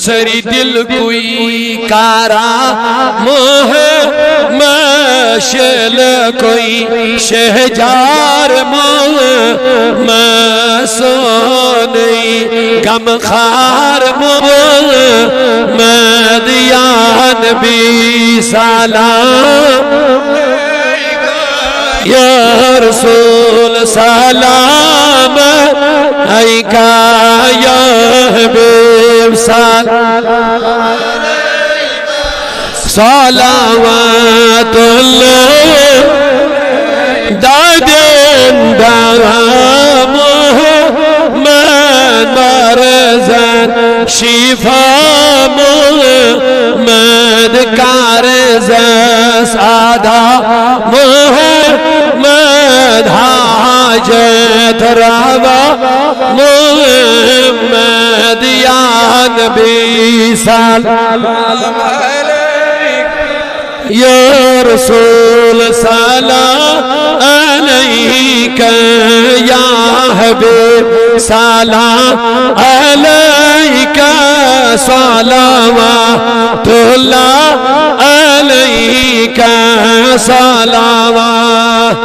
सरी दिल कोई कारा मोह मशल कोई शहजार मोह मसोनी गम खार मोह मदियान भी सलाम या रसूल सलाम अलैका या हबीब सलावतुल्लाह दादेन दाम मोहम्मद मरज़न शिफा मोहम्मद कारज़ सादा मोहम्मद हाजत रवा मोहम्मद या नबी सलाम या रसूल सलाम अलैका या हबीब सलाम अलैका सलावतुल्लाह अलैका सलावत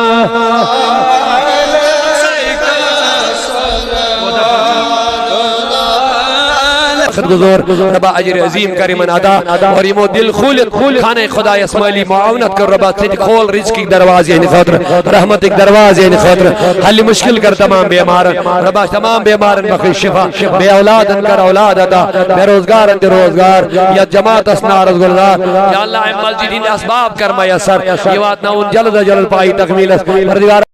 रबा अजर अजीम करीमन अदा और ये दिल खुल खाने खुदा इस्माइली मुआवनत कर रबा खोल रिज़्क़ के दरवाजे खतर रहमत के दरवाजे खतर हल मुश्किल कर तमाम बीमार रबा तमाम बीमार बख्श शिफा बे औलाद कर औलाद अदा बेरोजगार रोजगार या जमात असनार गुलजार या अल्लाह मस्जिद इन असबाब कर मयसर ये बात ना उन जल्द पाई तकमील